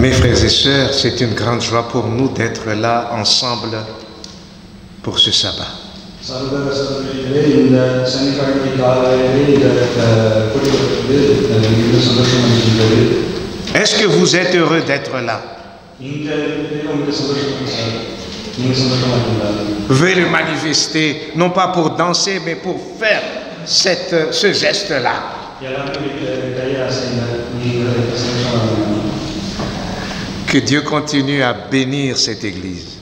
Mes frères et sœurs, c'est une grande joie pour nous d'être là ensemble pour ce sabbat. Est-ce que vous êtes heureux d'être là? Veuillez le manifester, non pas pour danser, mais pour faire ce geste-là. Que Dieu continue à bénir cette église.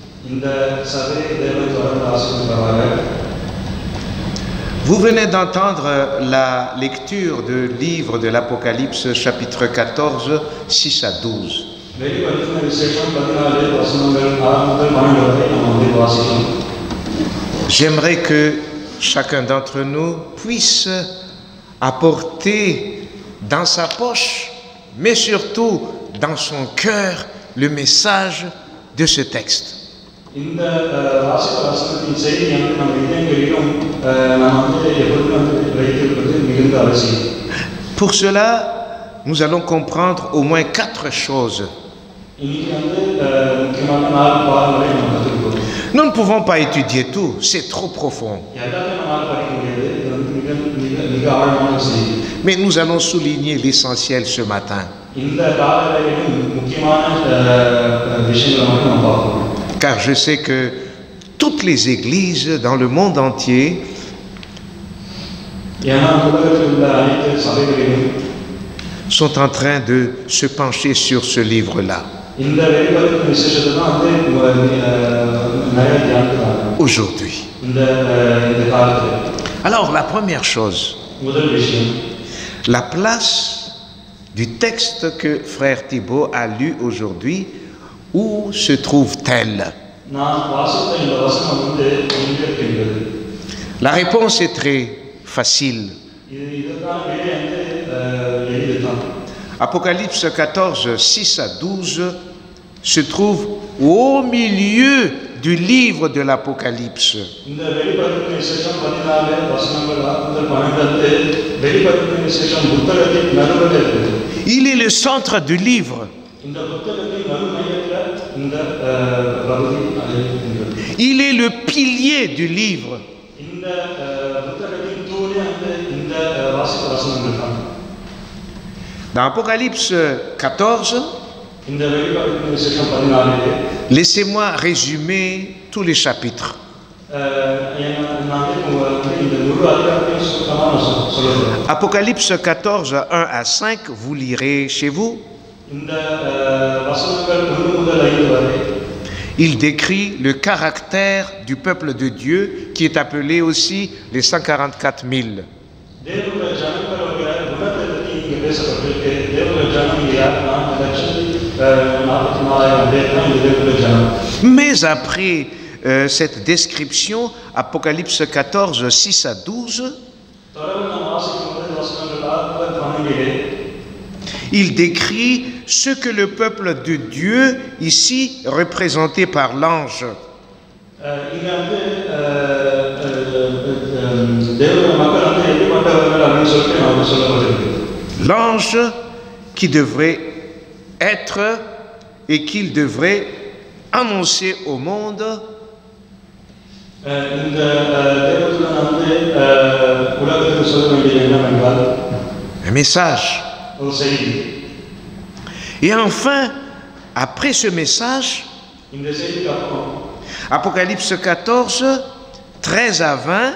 Vous venez d'entendre la lecture du livre de l'Apocalypse, chapitre 14, 6 à 12. J'aimerais que chacun d'entre nous puisse apporter dans sa poche, mais surtout dans son cœur, le message de ce texte. Pour cela, nous allons comprendre au moins 4 choses. Nous ne pouvons pas étudier tout, c'est trop profond. Mais nous allons souligner l'essentiel ce matin. Car je sais que toutes les églises dans le monde entier sont en train de se pencher sur ce livre-là. Aujourd'hui. Alors, la première chose, la place du texte que frère Thibault a lu aujourd'hui, où se trouve-t-elle? La réponse est très facile. Apocalypse 14, 6 à 12 se trouve au milieu du livre de l'Apocalypse. Il est le centre du livre. Il est le pilier du livre. Dans Apocalypse 14, laissez-moi résumer tous les chapitres. Apocalypse 14, 1 à 5, vous lirez chez vous. Il décrit le caractère du peuple de Dieu qui est appelé aussi les 144 000. Mais après cette description, Apocalypse 14, 6 à 12, il décrit ce que le peuple de Dieu, ici représenté par l'ange, l'ange qui devrait être et qu'il devrait annoncer au monde un message. Et enfin, après ce message, Apocalypse 14, 13 à 20,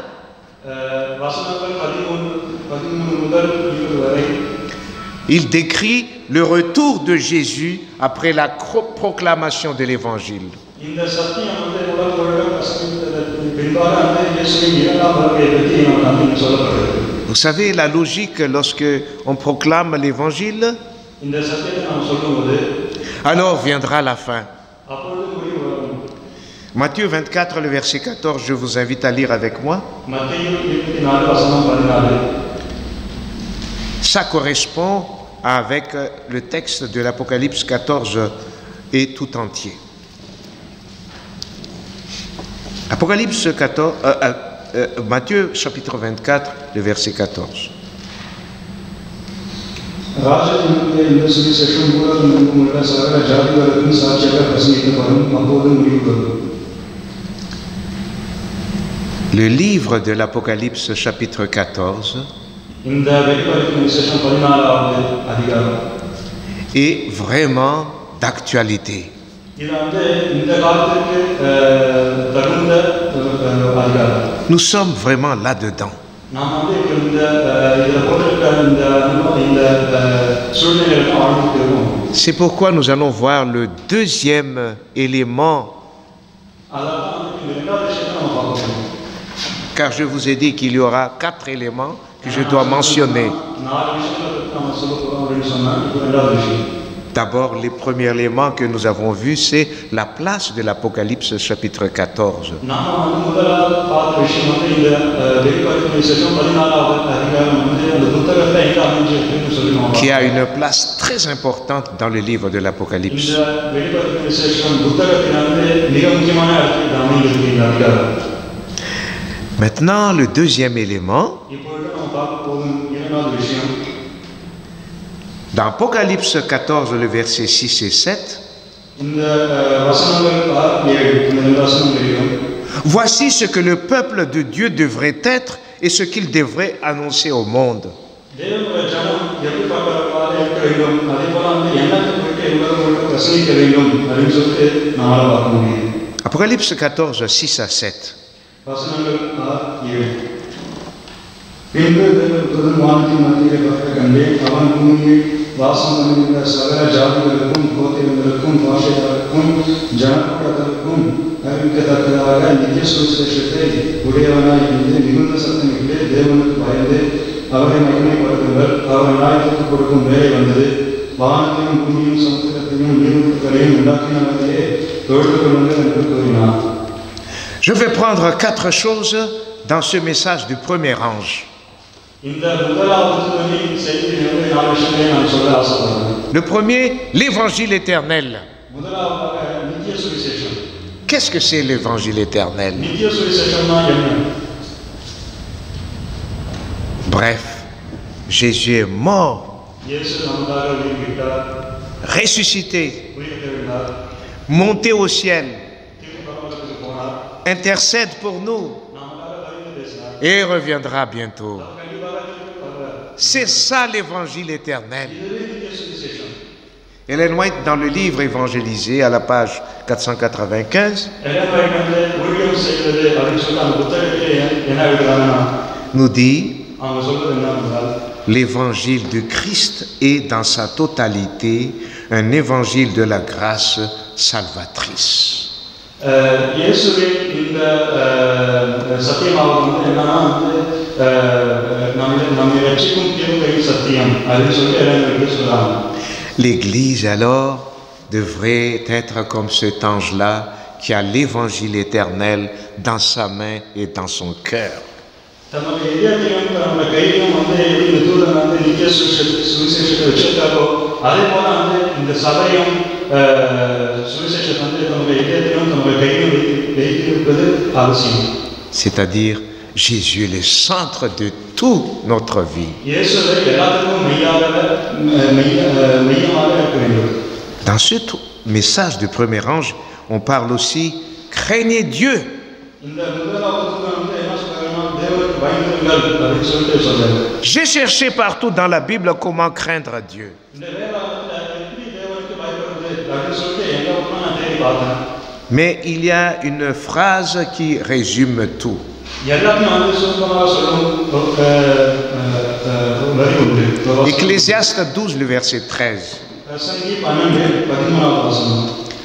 il décrit le retour de Jésus après la proclamation de l'Évangile. Vous savez, la logique, lorsque on proclame l'Évangile, alors viendra la fin. Matthieu 24, le verset 14, je vous invite à lire avec moi. Ça correspond avec le texte de l'Apocalypse 14 et tout entier. Apocalypse 14, Matthieu chapitre 24, le verset 14. Le livre de l'Apocalypse chapitre 14 est vraiment d'actualité. Nous sommes vraiment là-dedans. C'est pourquoi nous allons voir le deuxième élément. Car je vous ai dit qu'il y aura 4 éléments que je dois mentionner. D'abord, le premier élément que nous avons vu, c'est la place de l'Apocalypse chapitre 14. Qui a une place très importante dans le livre de l'Apocalypse. Maintenant, le deuxième élément. Dans Apocalypse 14, le verset 6 et 7, voici ce que le peuple de Dieu devrait être et ce qu'il devrait annoncer au monde. Apocalypse 14, 6 à 7. Je vais prendre 4 choses dans ce message du premier ange. Le premier, l'évangile éternel. Qu'est-ce que c'est l'évangile éternel? Bref, Jésus est mort, ressuscité, monté au ciel, intercède pour nous et reviendra bientôt. C'est ça l'évangile éternel. Ellen White, dans le livre Évangélisé, à la page 495, nous dit: l'évangile du Christ est dans sa totalité un évangile de la grâce salvatrice. L'Église alors devrait être comme cet ange-là qui a l'évangile éternel dans sa main et dans son cœur. C'est-à-dire, Jésus est le centre de toute notre vie. Dans ce message du premier ange, on parle aussi « craignez Dieu ». J'ai cherché partout dans la Bible comment craindre Dieu. Mais il y a une phrase qui résume tout. Ecclésiaste 12, le verset 13.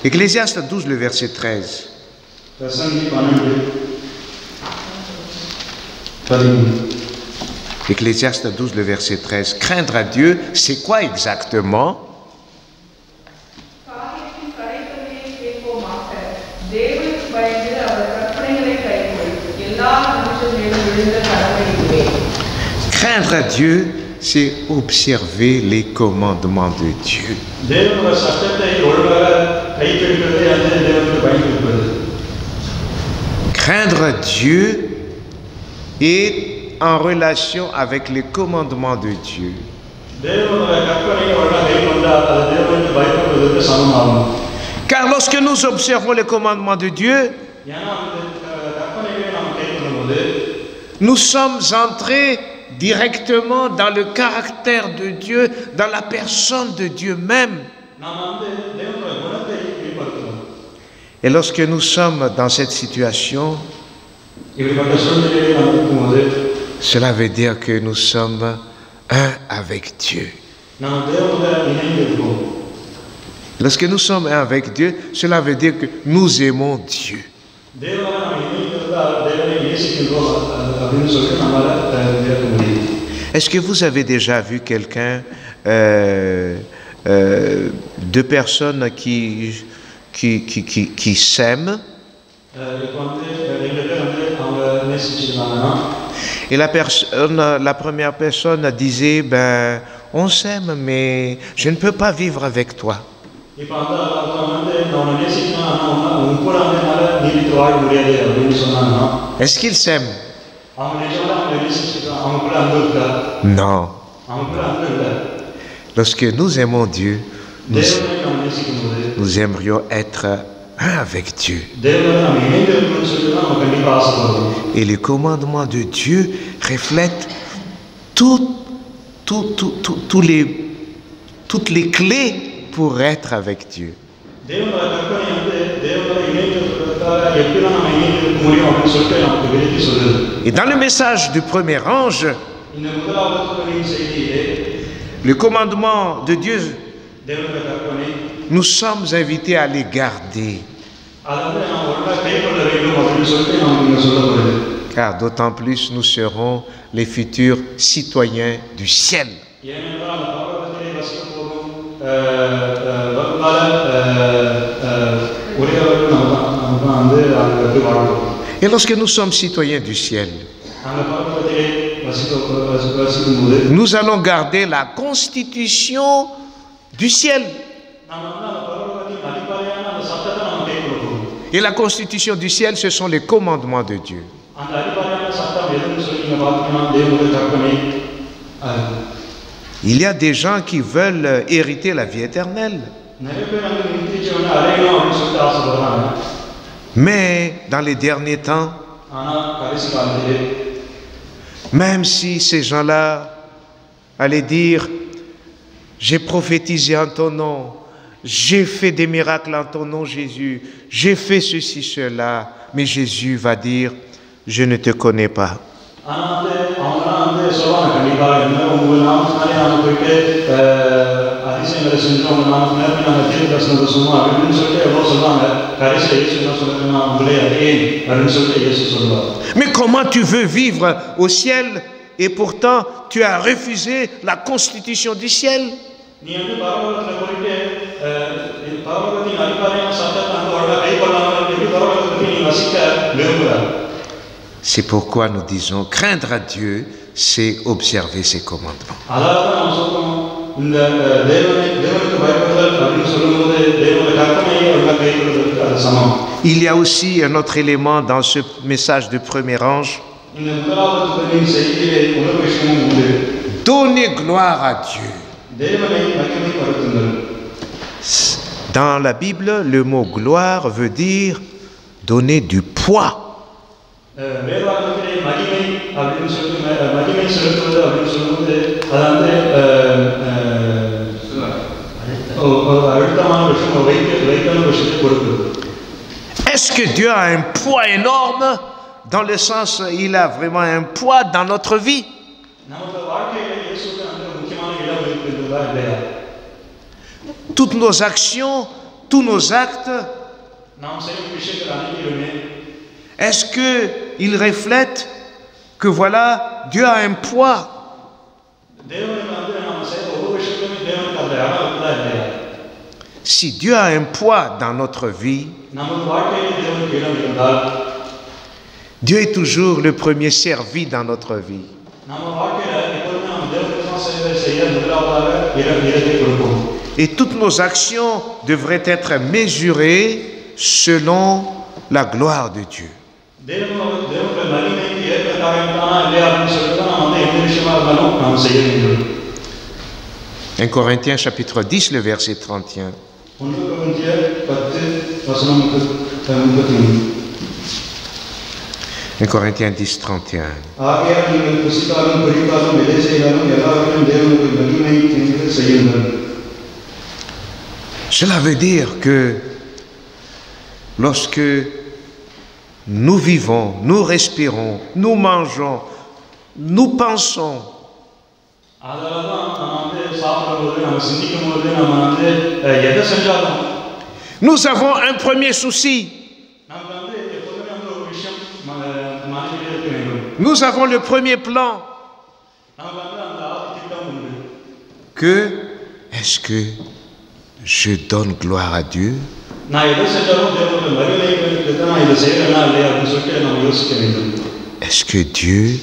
Ecclésiaste 12, le verset 13. Ecclésiaste 12, le verset 13. Craindre à Dieu, c'est quoi exactement? Craindre à Dieu, c'est observer les commandements de Dieu. Craindre Dieu est en relation avec les commandements de Dieu. Car lorsque nous observons les commandements de Dieu, nous sommes entrés directement dans le caractère de Dieu, dans la personne de Dieu même. Et lorsque nous sommes dans cette situation, cela veut dire que nous sommes un avec Dieu. Lorsque nous sommes un avec Dieu, cela veut dire que nous aimons Dieu. Est-ce que vous avez déjà vu quelqu'un, deux personnes qui s'aiment et la première personne disait, ben, on s'aime, mais je ne peux pas vivre avec toi. Est-ce qu'ils s'aiment? Non. Lorsque nous aimons Dieu, nous aimerions être un avec Dieu. Et les commandements de Dieu reflètent toutes les clés pour être avec Dieu. Et dans le message du premier ange, le commandement de Dieu, nous sommes invités à les garder. Car d'autant plus nous serons les futurs citoyens du ciel. Et lorsque nous sommes citoyens du ciel, nous allons garder la constitution du ciel. Et la constitution du ciel, ce sont les commandements de Dieu. Il y a des gens qui veulent hériter la vie éternelle. Mais dans les derniers temps, même si ces gens-là allaient dire, j'ai prophétisé en ton nom, j'ai fait des miracles en ton nom, Jésus, j'ai fait ceci, cela, mais Jésus va dire, je ne te connais pas. Mais comment tu veux vivre au ciel et pourtant tu as refusé la constitution du ciel? C'est pourquoi nous disons, craindre à Dieu, c'est observer ses commandements. Il y a aussi un autre élément dans ce message du premier ange. Donner gloire à Dieu. Dans la Bible, le mot gloire veut dire donner du poids. Est-ce que Dieu a un poids énorme dans le sens il a vraiment un poids dans notre vie? Toutes nos actions, tous nos actes, est-ce qu'ils reflètent que voilà, Dieu a un poids? Si Dieu a un poids dans notre vie, Dieu est toujours le premier servi dans notre vie. Et toutes nos actions devraient être mesurées selon la gloire de Dieu. 1 Corinthiens chapitre 10, le verset 31. 1 Corinthiens 10, 31. Cela veut dire que lorsque nous vivons, nous respirons, nous mangeons, nous pensons, nous avons un premier souci. Nous avons le premier plan. Que est-ce que je donne gloire à Dieu? Est-ce que Dieu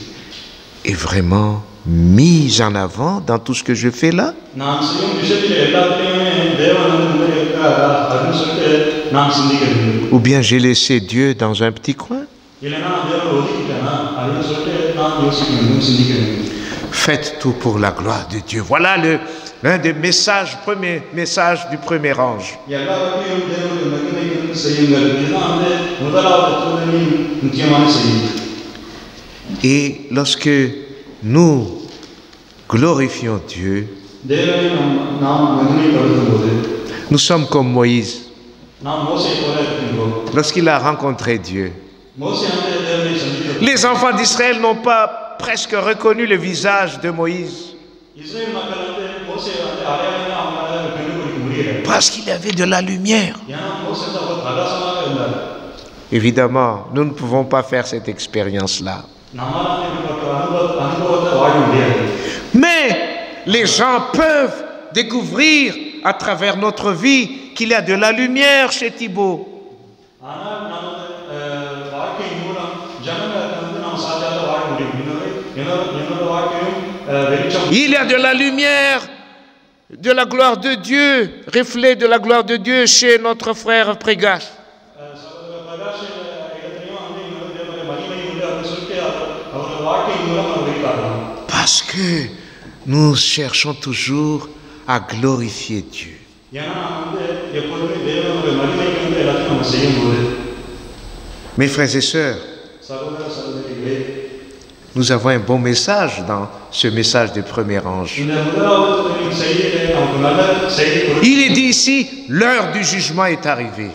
est vraiment mis en avant dans tout ce que je fais là? Ou bien j'ai laissé Dieu dans un petit coin? Faites tout pour la gloire de Dieu. Voilà l'un des messages, premier message du premier ange. Et lorsque nous glorifions Dieu, nous sommes comme Moïse. Lorsqu'il a rencontré Dieu, les enfants d'Israël n'ont pas presque reconnu le visage de Moïse. Parce qu'il y avait de la lumière. Évidemment, nous ne pouvons pas faire cette expérience-là. Mais les gens peuvent découvrir à travers notre vie qu'il y a de la lumière chez Thibaut. Il y a de la lumière, de la gloire de Dieu, reflet de la gloire de Dieu chez notre frère Prégache. Parce que nous cherchons toujours à glorifier Dieu. Mes frères et sœurs, nous avons un bon message dans ce message du premier ange. Il est dit ici, l'heure du jugement est arrivée.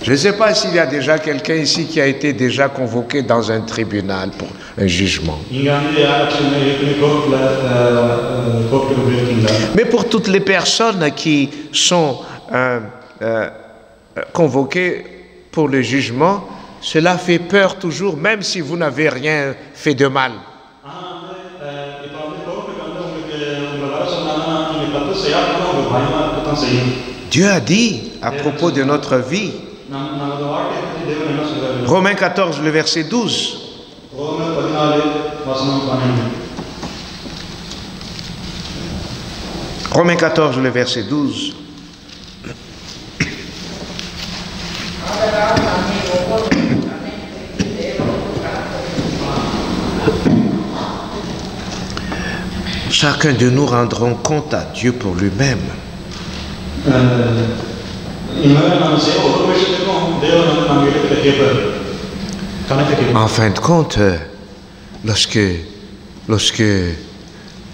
Je ne sais pas s'il y a déjà quelqu'un ici qui a été déjà convoqué dans un tribunal pour un jugement. Mais pour toutes les personnes qui sont convoquées pour le jugement, cela fait peur toujours, même si vous n'avez rien fait de mal. Dieu a dit à propos de notre vie, Romains 14, le verset 12. Romains 14, le verset 12. Chacun de nous rendrons compte à Dieu pour lui-même. En fin de compte, lorsque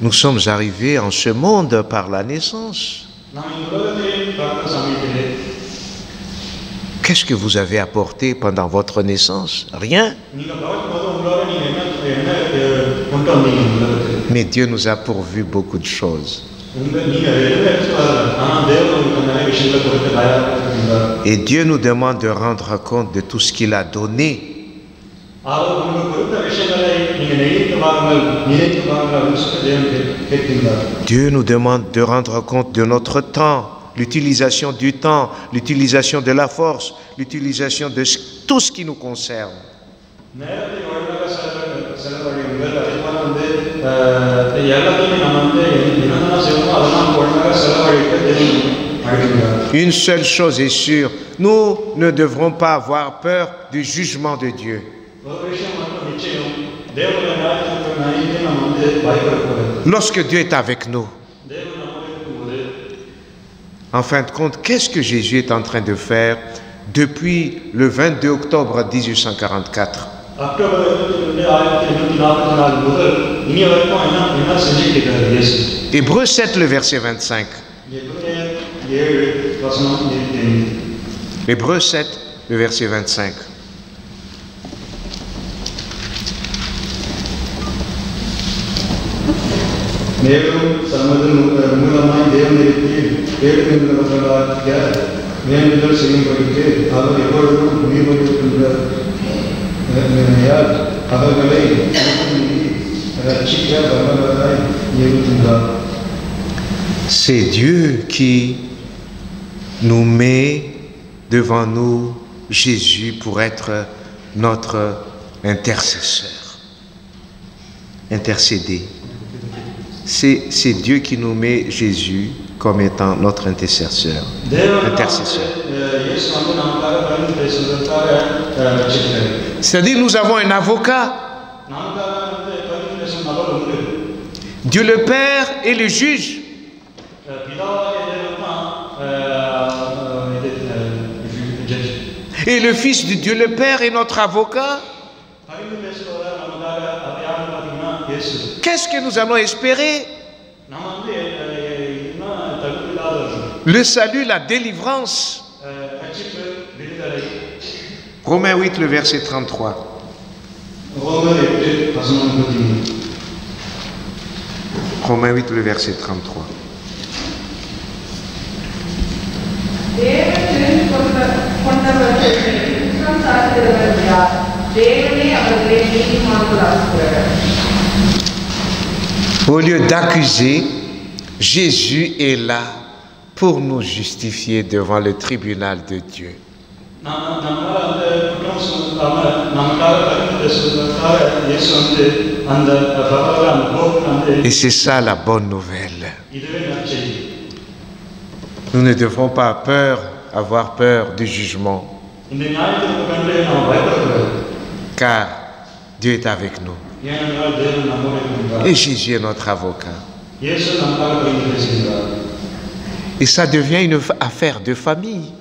nous sommes arrivés en ce monde par la naissance, qu'est-ce que vous avez apporté pendant votre naissance? Rien. Mais Dieu nous a pourvu beaucoup de choses. Et Dieu nous demande de rendre compte de tout ce qu'il a donné. Dieu nous demande de rendre compte de notre temps, l'utilisation du temps, l'utilisation de la force, l'utilisation de tout ce qui nous concerne. Une seule chose est sûre, nous ne devrons pas avoir peur du jugement de Dieu. Lorsque Dieu est avec nous, en fin de compte, qu'est-ce que Jésus est en train de faire depuis le 22 octobre 1844? Hébreux 7, le verset 25. Hébreux 7, le verset 25. C'est Dieu qui nous met devant nous Jésus pour être notre intercesseur. Intercéder. C'est Dieu qui nous met Jésus comme étant notre intercesseur. C'est-à-dire nous avons un avocat. Dieu le Père est le juge. Et le Fils de Dieu le Père est notre avocat. Qu'est-ce que nous allons espérer? Le salut, la délivrance. Romains 8, le verset 33. Romains 8, le verset 33. Au lieu d'accuser, Jésus est là pour nous justifier devant le tribunal de Dieu. Et c'est ça la bonne nouvelle. Nous ne devons pas avoir peur du jugement. Car Dieu est avec nous. Et Jésus est notre avocat. Et ça devient une affaire de famille.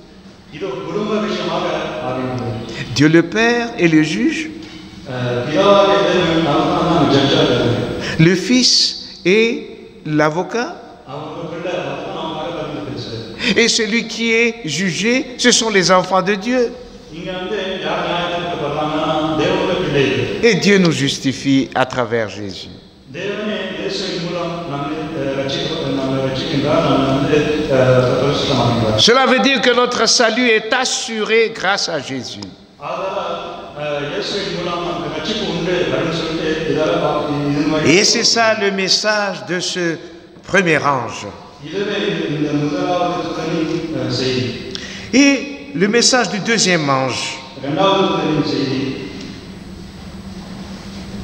Dieu le Père est le juge. Le Fils est l'avocat. Et celui qui est jugé, ce sont les enfants de Dieu. Et Dieu nous justifie à travers Jésus. Cela veut dire que notre salut est assuré grâce à Jésus. Et c'est ça le message de ce premier ange. Et le message du deuxième ange.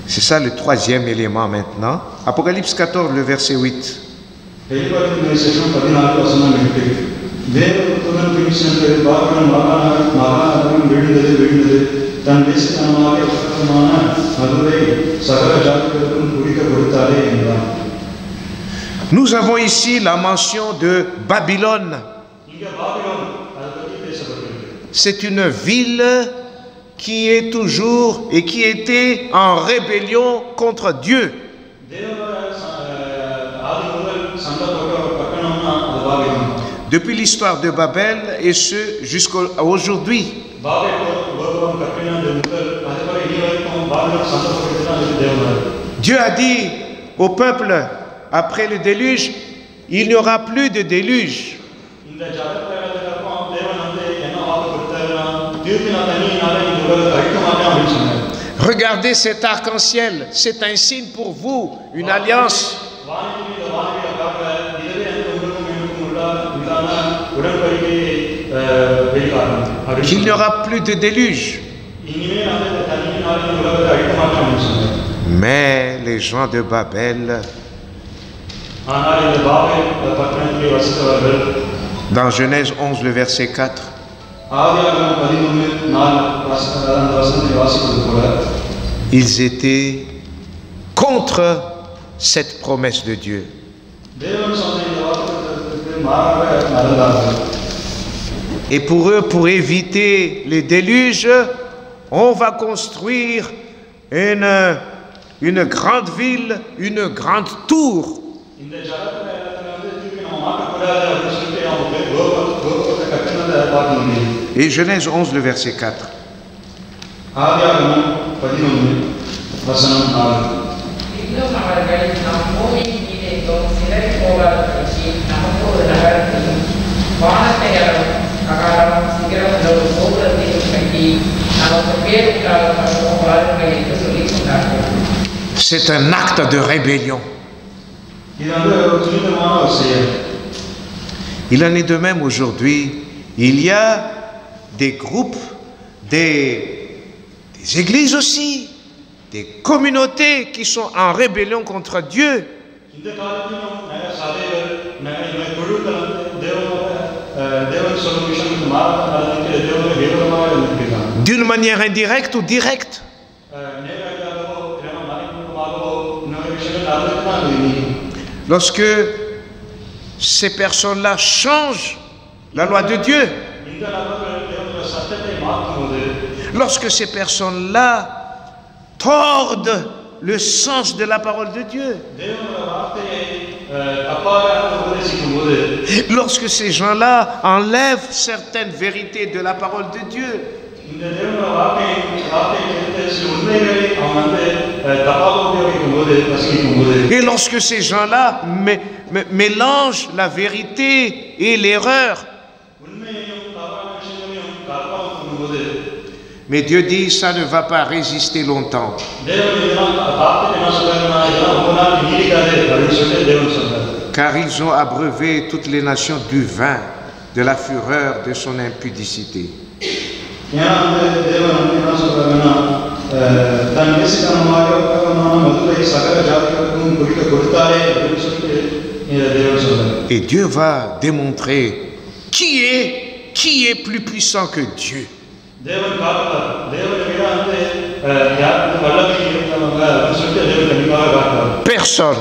C'est ça le troisième élément maintenant. Apocalypse 14, le verset 8. Nous avons ici la mention de Babylone. C'est une ville qui est toujours et qui était en rébellion contre Dieu. Depuis l'histoire de Babel et ce jusqu'à aujourd'hui. Dieu a dit au peuple, après le déluge, il n'y aura plus de déluge. Regardez cet arc-en-ciel, c'est un signe pour vous, une alliance. Qu'il n'y aura plus de déluge. Mais les gens de Babel, dans Genèse 11, le verset 4, Ils étaient contre cette promesse de Dieu. Et pour eux, pour éviter les déluges, on va construire une grande ville, une grande tour. Et Genèse 11, le verset 4. C'est un acte de rébellion. Il en est de même aujourd'hui. Il y a des groupes, des églises aussi, des communautés qui sont en rébellion contre Dieu. D'une manière indirecte ou directe. Lorsque ces personnes-là changent la loi de Dieu, lorsque ces personnes-là tordent le sens de la parole de Dieu, lorsque ces gens-là enlèvent certaines vérités de la parole de Dieu, et lorsque ces gens-là mélangent la vérité et l'erreur. Mais Dieu dit, ça ne va pas résister longtemps. Car ils ont abreuvé toutes les nations du vin, de la fureur de son impudicité. Et Dieu va démontrer qui est plus puissant que Dieu. Personne.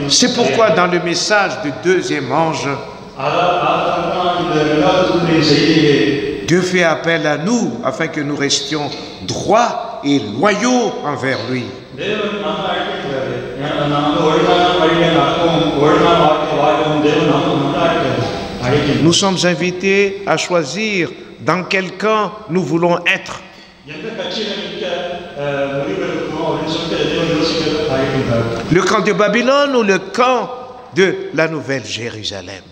C'est pourquoi dans le message du deuxième ange, Dieu fait appel à nous afin que nous restions droits et loyaux envers lui. Nous sommes invités à choisir dans quel camp nous voulons être. Le camp de Babylone ou le camp de la Nouvelle Jérusalem.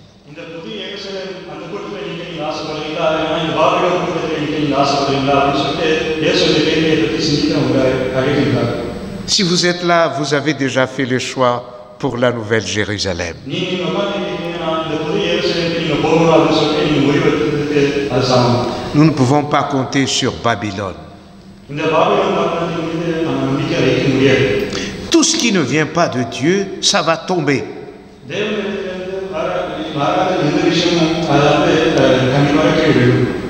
Si vous êtes là, vous avez déjà fait le choix pour la Nouvelle Jérusalem. Nous ne pouvons pas compter sur Babylone. Tout ce qui ne vient pas de Dieu, ça va tomber.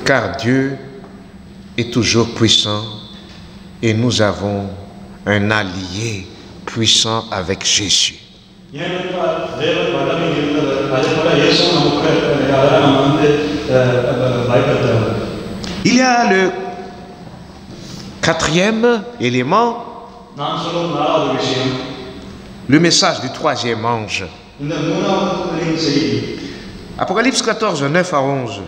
Car Dieu est toujours puissant et nous avons un allié puissant avec Jésus. Il y a le quatrième élément, le message du troisième ange. Apocalypse 14, 9 à 11.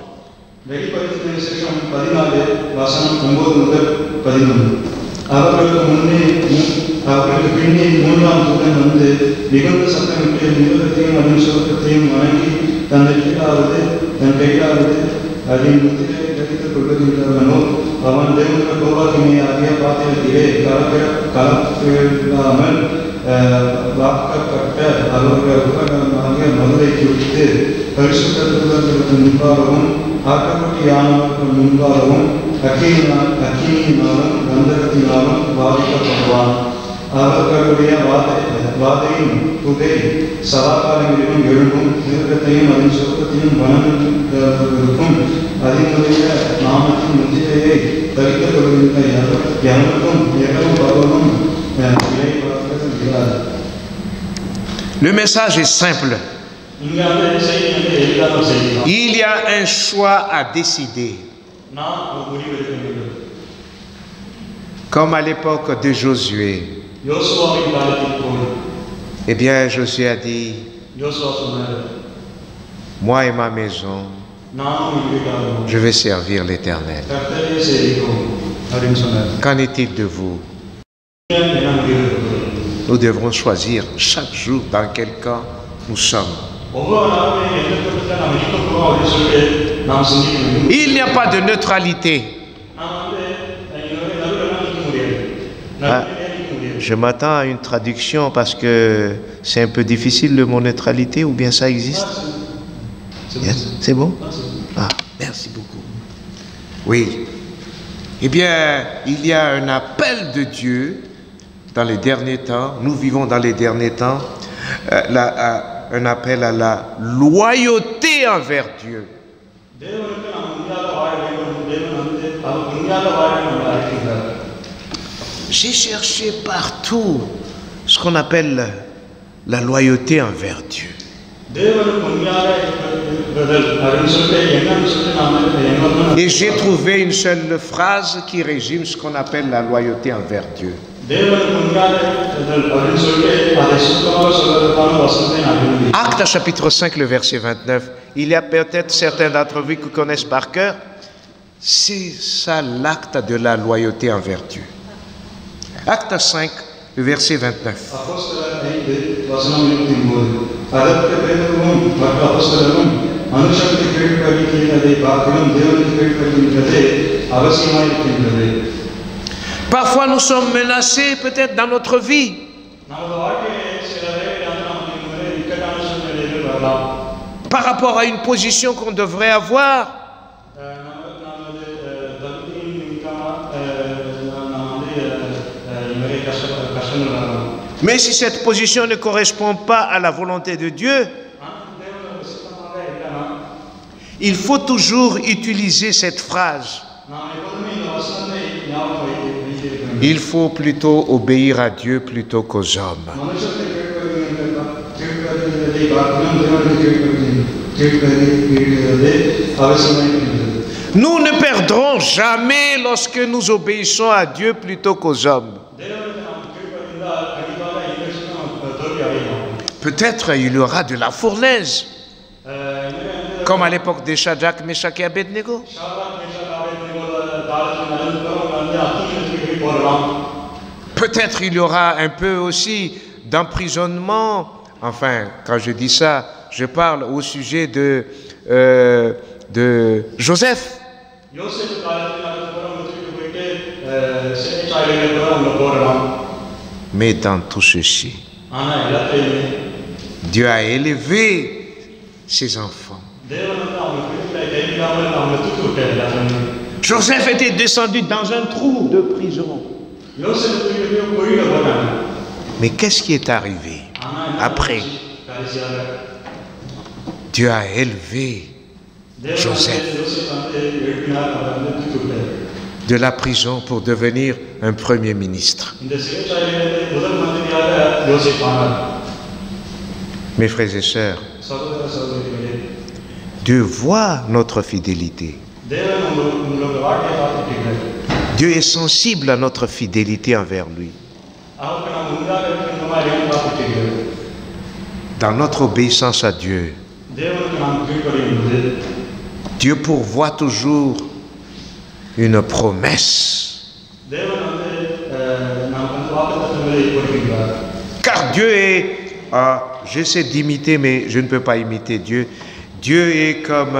Le message est simple. Il y a un choix à décider. Comme à l'époque de Josué. Eh bien, Josué a dit, moi et ma maison, je vais servir l'Éternel. Qu'en est-il de vous? Nous devrons choisir chaque jour dans quel camp nous sommes. Il n'y a pas de neutralité. Je m'attends à une traduction parce que c'est un peu difficile le mot neutralité, ou bien ça existe? Yes. C'est bon? Ah, merci beaucoup. Oui. Eh bien, il y a un appel de Dieu dans les derniers temps. Nous vivons dans les derniers temps. Un appel à la loyauté envers Dieu. J'ai cherché partout ce qu'on appelle la loyauté envers Dieu. Et j'ai trouvé une seule phrase qui résume ce qu'on appelle la loyauté envers Dieu. Actes chapitre 5, le verset 29. Il y a peut-être certains d'entre vous qui connaissent par cœur. C'est ça l'acte de la loyauté envers Dieu. Acte 5, le verset 29. Parfois nous sommes menacés peut-être dans notre vie. Par rapport à une position qu'on devrait avoir. Mais si cette position ne correspond pas à la volonté de Dieu, il faut toujours utiliser cette phrase. Il faut plutôt obéir à Dieu plutôt qu'aux hommes. Nous ne perdrons jamais lorsque nous obéissons à Dieu plutôt qu'aux hommes. Peut-être il y aura de la fournaise, comme à l'époque de Shadrach, Meshach et Abednego. Peut-être il y aura un peu aussi d'emprisonnement. Enfin, quand je dis ça, je parle au sujet de Joseph. Mais dans tout ceci, Dieu a élevé ses enfants. Joseph était descendu dans un trou de prison. Mais qu'est-ce qui est arrivé après? Dieu a élevé Joseph de la prison pour devenir un premier ministre. Mes frères et sœurs, Dieu voit notre fidélité. Dieu est sensible à notre fidélité envers lui. Dans notre obéissance à Dieu, Dieu pourvoit toujours une promesse. Car Dieu est... j'essaie d'imiter, mais je ne peux pas imiter Dieu. Dieu est comme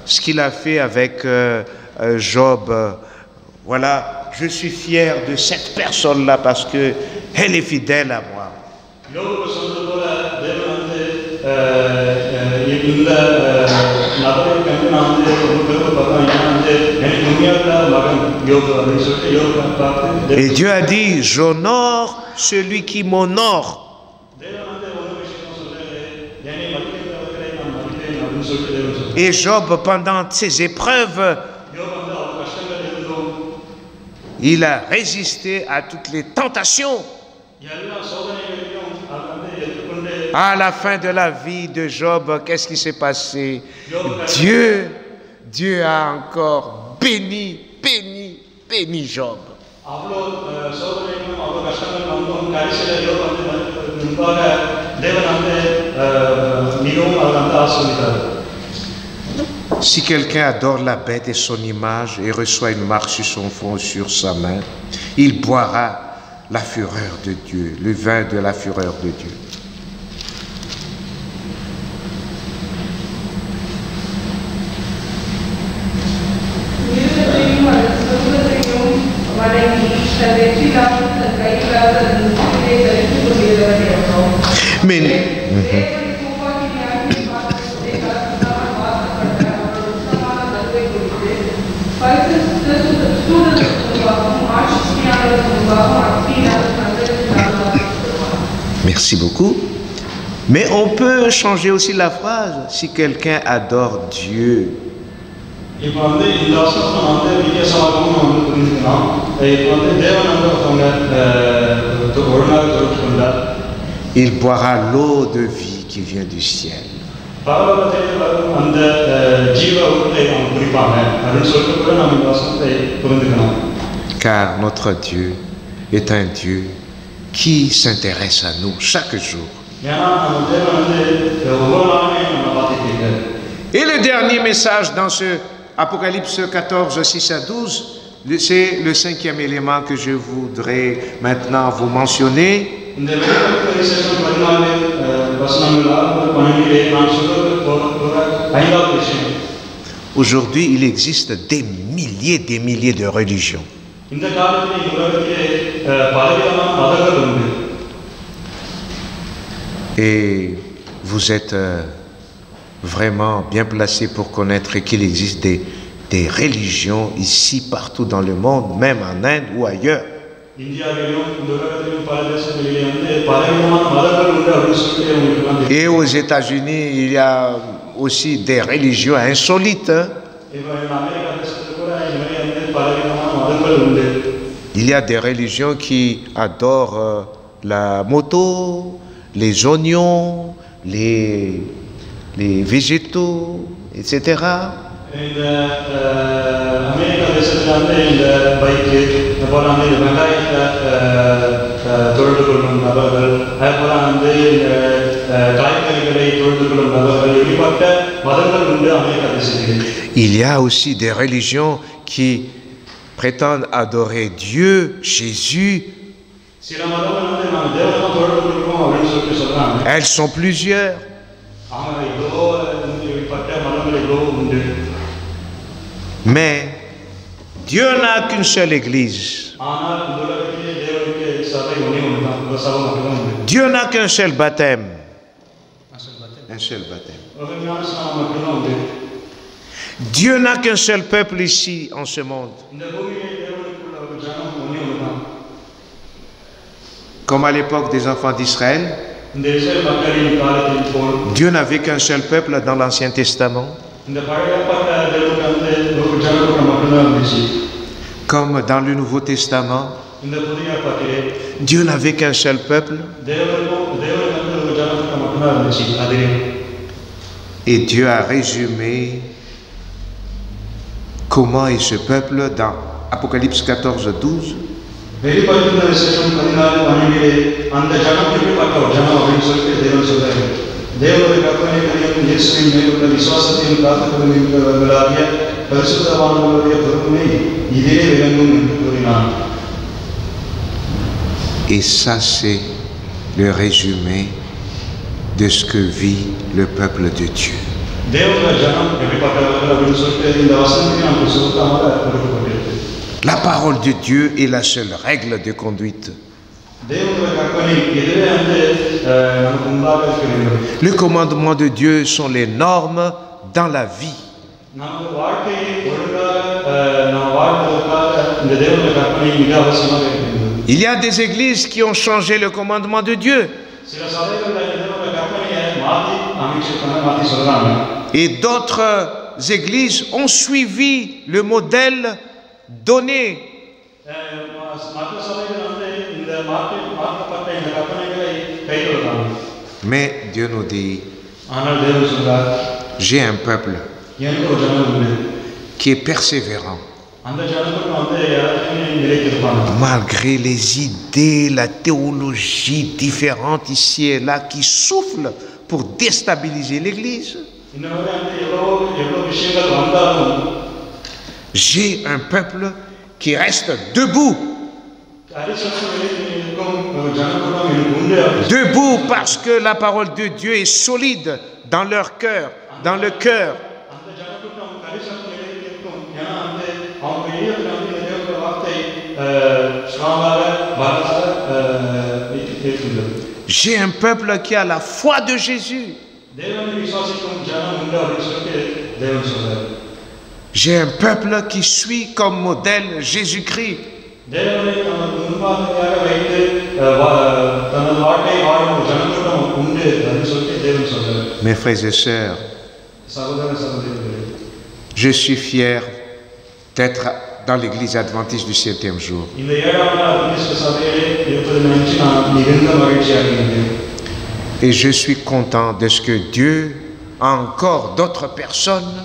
ce qu'il a fait avec Job. Voilà, je suis fier de cette personne-là parce qu'elle est fidèle à moi. Et Dieu a dit, j'honore celui qui m'honore. Et Job, pendant ses épreuves, il a résisté à toutes les tentations. À la fin de la vie de Job, qu'est-ce qui s'est passé? Dieu a encore béni Job. Si quelqu'un adore la bête et son image et reçoit une marque sur son front ou sur sa main, il boira la fureur de Dieu, le vin de la fureur de Dieu. Mais merci beaucoup. Mais on peut changer aussi la phrase. Si quelqu'un adore Dieu, il boira l'eau de vie qui vient du ciel. Car notre Dieu est un Dieu qui s'intéresse à nous chaque jour. Et le dernier message dans ce Apocalypse 14, 6 à 12, c'est le cinquième élément que je voudrais maintenant vous mentionner. Aujourd'hui, il existe des milliers de religions. Et vous êtes vraiment bien placé pour connaître qu'il existe des religions ici, partout dans le monde, même en Inde ou ailleurs. Et aux États-Unis, il y a aussi des religions insolites. Il y a des religions qui adorent la moto, les oignons, les végétaux, etc. Il y a aussi des religions qui prétendent adorer Dieu, Jésus. Elles sont plusieurs. Mais Dieu n'a qu'une seule église. Dieu n'a qu'un seul baptême. Un seul baptême. Dieu n'a qu'un seul peuple ici en ce monde. Comme à l'époque des enfants d'Israël, Dieu n'avait qu'un seul peuple dans l'Ancien Testament. Comme dans le Nouveau Testament, Dieu n'avait qu'un seul peuple. Et Dieu a résumé comment est ce peuple dans Apocalypse 14, 12. Et ça, c'est le résumé de ce que vit le peuple de Dieu. La parole de Dieu est la seule règle de conduite. Le commandement de Dieu sont les normes dans la vie. Il y a des églises qui ont changé le commandement de Dieu. Et d'autres églises ont suivi le modèle donné. Mais Dieu nous dit, j'ai un peuple qui est persévérant. Malgré les idées, la théologie différente ici et là qui soufflent pour déstabiliser l'Église. J'ai un peuple qui reste debout. Debout parce que la parole de Dieu est solide dans leur cœur, dans le cœur. J'ai un peuple qui a la foi de Jésus. J'ai un peuple qui suit comme modèle Jésus-Christ. Mes frères et sœurs, je suis fier d'être dans l'église adventiste du 7e jour. Et je suis content de ce que Dieu a encore d'autres personnes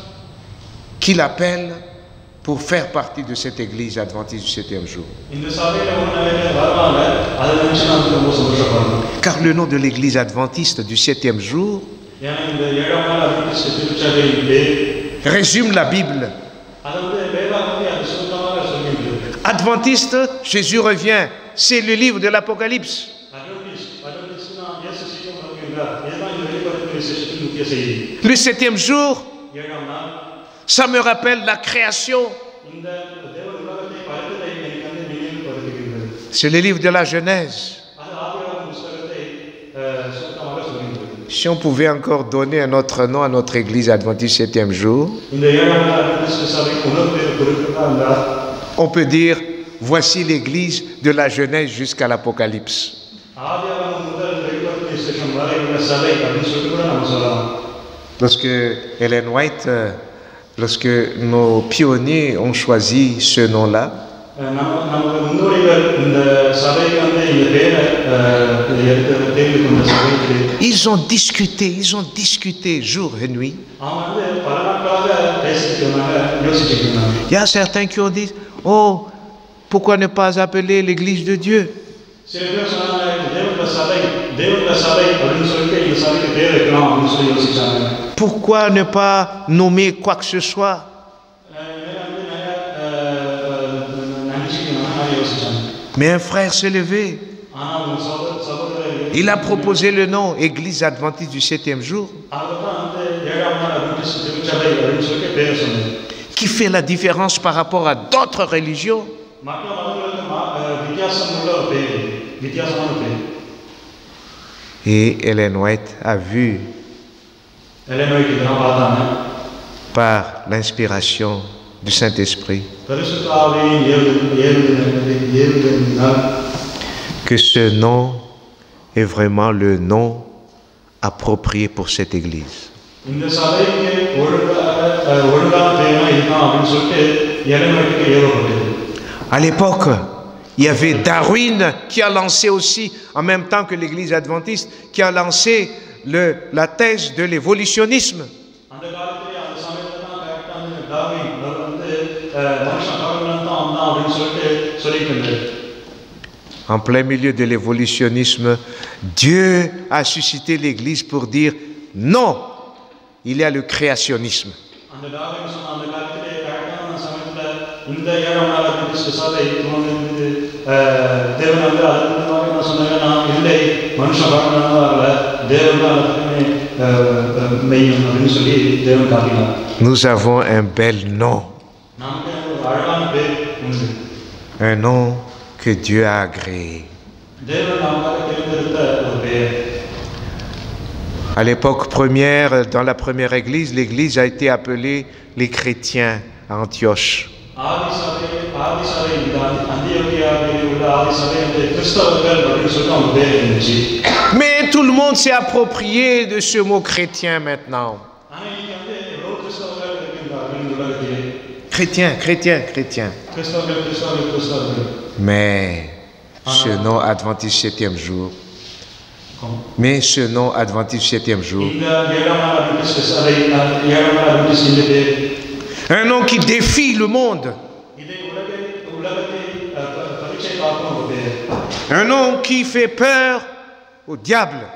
qui l'appellent pour faire partie de cette église adventiste du 7e jour. Car le nom de l'église adventiste du 7e jour résume la Bible. Adventiste, Jésus revient. C'est le livre de l'Apocalypse. Le 7e jour, ça me rappelle la création. C'est le livre de la Genèse. Si on pouvait encore donner un autre nom à notre église adventiste 7e jour, on peut dire, voici l'église de la Genèse jusqu'à l'Apocalypse. Lorsque Ellen White, lorsque nos pionniers ont choisi ce nom-là, ils ont discuté jour et nuit. Il y a certains qui ont dit, oh, pourquoi ne pas appeler l'église de Dieu? Pourquoi ne pas nommer quoi que ce soit? Mais un frère s'est levé. Il a proposé le nom Église adventiste du 7e jour, qui fait la différence par rapport à d'autres religions. Et Ellen White a vu, par l'inspiration du Saint-Esprit, que ce nom est vraiment le nom approprié pour cette église. À l'époque, il y avait Darwin qui a lancé aussi, en même temps que l'église adventiste, qui a lancé la thèse de l'évolutionnisme. En plein milieu de l'évolutionnisme, Dieu a suscité l'Église pour dire non, il y a le créationnisme. Nous avons un bel nom. Un nom que Dieu a agréé. À l'époque première, dans la première église, l'église a été appelée les chrétiens à Antioche. Mais tout le monde s'est approprié de ce mot chrétien maintenant. Chrétien, chrétien, chrétien. Mais ce nom adventiste septième jour, un nom qui défie le monde, un nom qui fait peur au diable,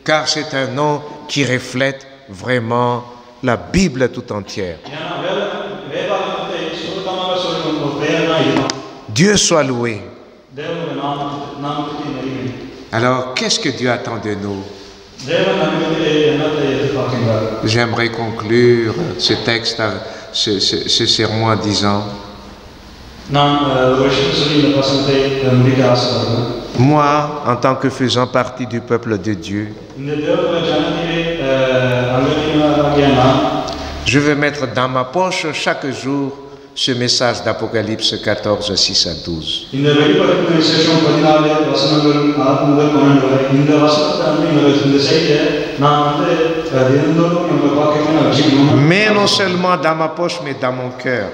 car c'est un nom qui reflète vraiment la Bible tout entière. Dieu soit loué. Alors, qu'est-ce que Dieu attend de nous? J'aimerais conclure ce texte, ce sermon en disant: moi, en tant que faisant partie du peuple de Dieu, je vais mettre dans ma poche chaque jour ce message d'Apocalypse 14, 6 à 12. Mais non seulement dans ma poche, mais dans mon cœur.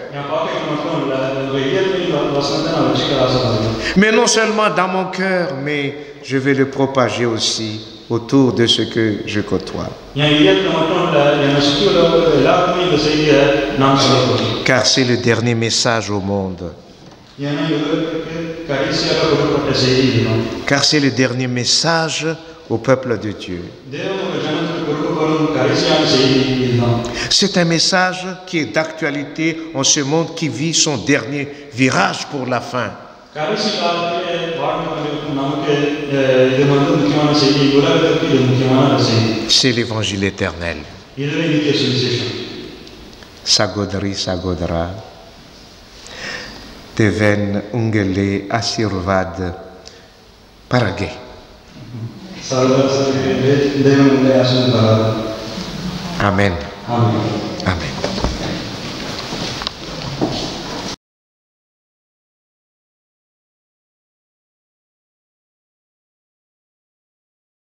Mais non seulement dans mon cœur, mais je vais le propager aussi autour de ce que je côtoie. Car c'est le dernier message au monde. Car c'est le dernier message au peuple de Dieu. C'est un message qui est d'actualité en ce monde qui vit son dernier virage pour la fin. C'est l'évangile éternel. Sagodri Sagodra, Teven Ungele Asirvad Parage. Amen. Amen.